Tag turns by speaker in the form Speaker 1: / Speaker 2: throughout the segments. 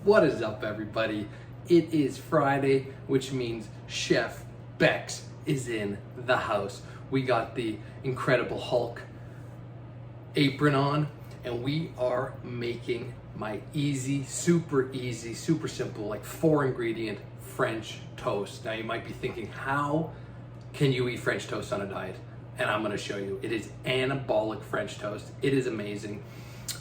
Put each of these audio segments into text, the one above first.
Speaker 1: What is up, everybody? It is Friday, which means Chef Bexx is in the house. We got the Incredible Hulk apron on, and we are making my super easy, super simple, like 4-ingredient French toast. Now you might be thinking, how can you eat French toast on a diet? And I'm gonna show you. It is anabolic French toast. It is amazing.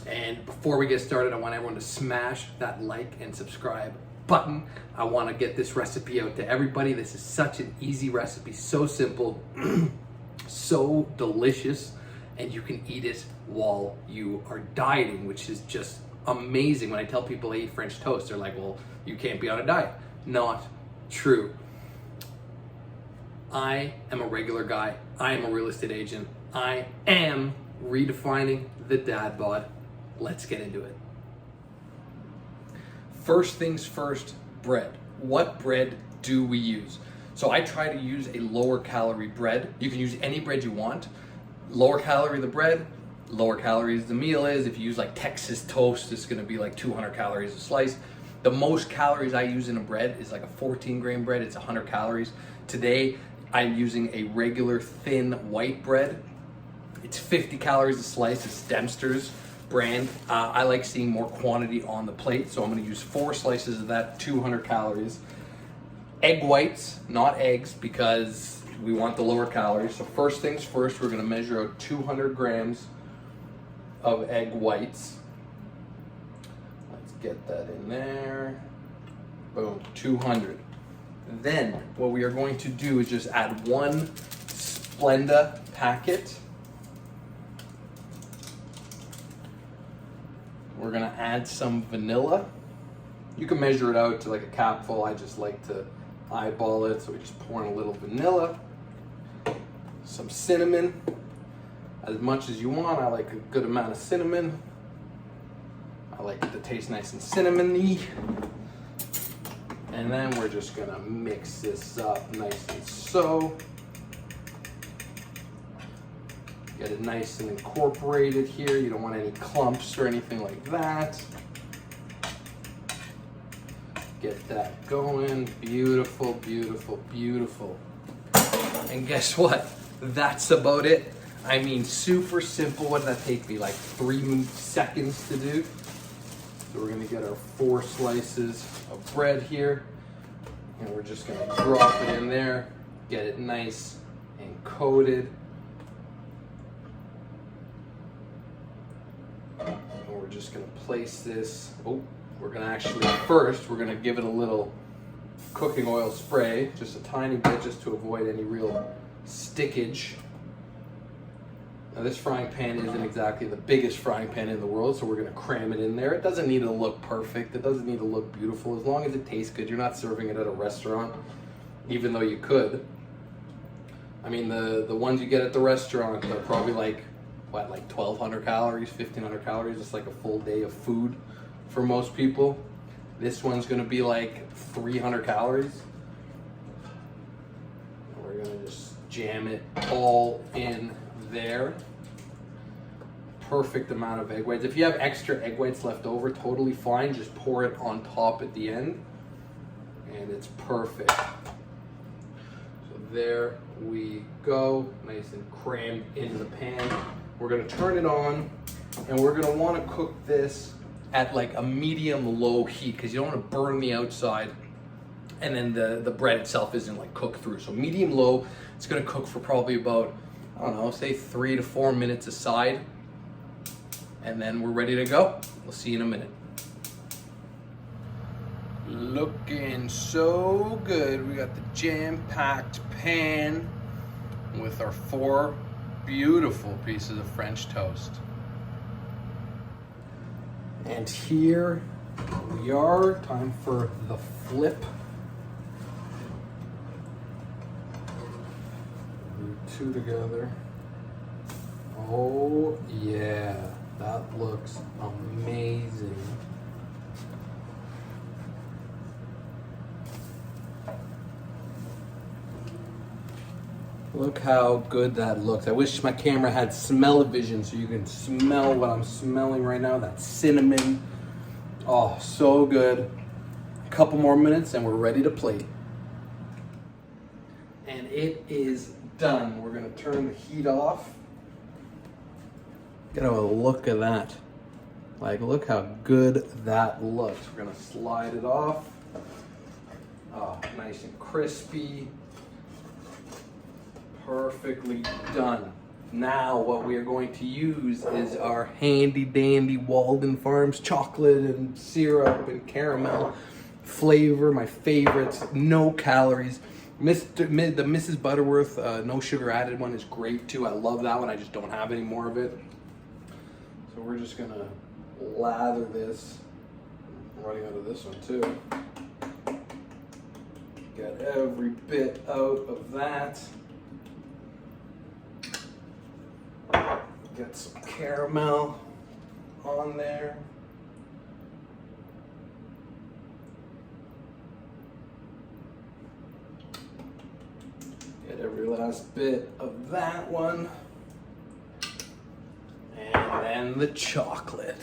Speaker 1: And before we get started, I want everyone to smash that like and subscribe button. I want to get this recipe out to everybody. This is such an easy recipe, so simple, so delicious, and you can eat it while you are dieting, which is just amazing. When I tell people I eat French toast, they're like, well, you can't be on a diet. Not true. I am a regular guy. I am a real estate agent. I am redefining the dad bod. Let's get into it. First things first, bread. What bread do we use? So I try to use a lower calorie bread. You can use any bread you want. Lower calorie the bread, lower calories the meal is. If you use like Texas toast, it's gonna be like 200 calories a slice. The most calories I use in a bread is like a 14-grain bread. It's 100 calories. Today, I'm using a regular thin white bread. It's 50 calories a slice. It's Dempster's brand. I like seeing more quantity on the plate, so I'm gonna use 4 slices of that, 200 calories. Egg whites, not eggs, because we want the lower calories. So first things first, we're gonna measure out 200 grams of egg whites. Let's get that in there. Boom, 200. Then what we are going to do is just add 1 Splenda packet. We're gonna add some vanilla. You can measure it out to like a capful. I just like to eyeball it, so we just pour in a little vanilla. Some cinnamon, as much as you want. I like a good amount of cinnamon. I like it to taste nice and cinnamony. And then we're just gonna mix this up nice and so. Get it nice and incorporated here. You don't want any clumps or anything like that. Get that going. Beautiful, beautiful, beautiful. And guess what? That's about it. I mean, super simple. What did that take me? Like 3 seconds to do? So we're gonna get our 4 slices of bread here. And we're just gonna drop it in there. Get it nice and coated. We're just gonna place this. We're gonna actually first, we're gonna give it a little cooking oil spray, just a tiny bit, just to avoid any real stickage. Now this frying pan isn't exactly the biggest frying pan in the world, so we're gonna cram it in there. It doesn't need to look perfect. It doesn't need to look beautiful. As long as it tastes good. You're not serving it at a restaurant, even though you could. I mean, the ones you get at the restaurant, they're probably like, what, like 1,200 calories, 1,500 calories. It's like a full day of food for most people. This one's gonna be like 300 calories. And we're gonna just jam it all in there. Perfect amount of egg whites. If you have extra egg whites left over, totally fine. Just pour it on top at the end, and it's perfect. So there we go, nice and crammed in the pan. We're gonna turn it on, and we're gonna wanna cook this at like a medium-low heat, because you don't wanna burn the outside, and then the bread itself isn't like cooked through. So medium-low, it's gonna cook for probably about, I don't know, say 3 to 4 minutes aside, and then we're ready to go. We'll see you in a minute. Looking so good. We got the jam-packed pan with our 4 beautiful pieces of French toast. And here we are, time for the flip. 2 together. Oh yeah, that looks amazing. Look how good that looks. I wish my camera had smell-o-vision so you can smell what I'm smelling right now. That cinnamon, Oh, so good. A couple more minutes and we're ready to plate. And it is done. We're gonna turn the heat off. Get a look at that. Like, look how good that looks. We're gonna slide it off. Oh, nice and crispy. Perfectly done. Now what we are going to use is our handy dandy Walden Farms chocolate and syrup and caramel flavor, my favorites, no calories. The Mrs. Butterworth no sugar added one is great too. I love that one. I just don't have any more of it. So we're just gonna lather this. I'm running out of this one too. Get every bit out of that. Get some caramel on there. Get every last bit of that one. And then the chocolate.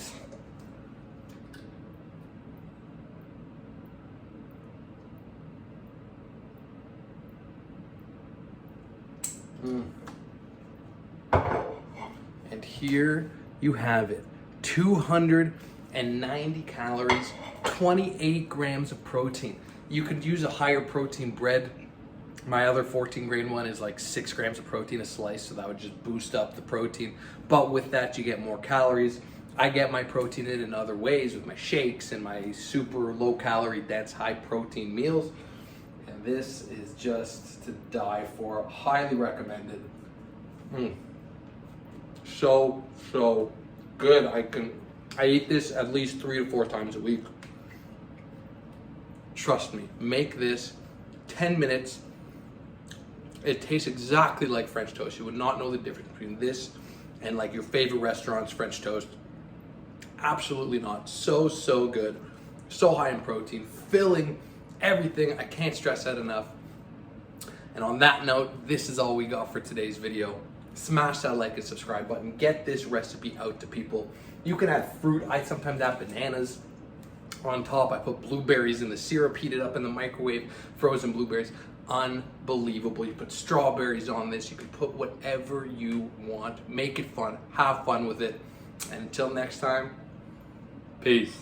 Speaker 1: And here you have it. 290 calories, 28 grams of protein. You could use a higher protein bread. My other 14 grain one is like 6 grams of protein a slice, so that would just boost up the protein. But with that, you get more calories. I get my protein in other ways with my shakes and my super low calorie, dense, high protein meals. And this is just to die for. Highly recommended. So good. I eat this at least 3 to 4 times a week. Trust me, make this 10 minutes. It tastes exactly like French toast. You would not know the difference between this and like your favorite restaurant's French toast. Absolutely not. So good. So high in protein, filling, everything. I can't stress that enough. And on that note, this is all we got for today's video. Smash that like and subscribe button. Get this recipe out to people. You can add fruit. I sometimes add bananas on top. I put blueberries in the syrup, heat it up in the microwave, frozen blueberries. Unbelievable. You put strawberries on this. You can put whatever you want. Make it fun. Have fun with it. And until next time, peace.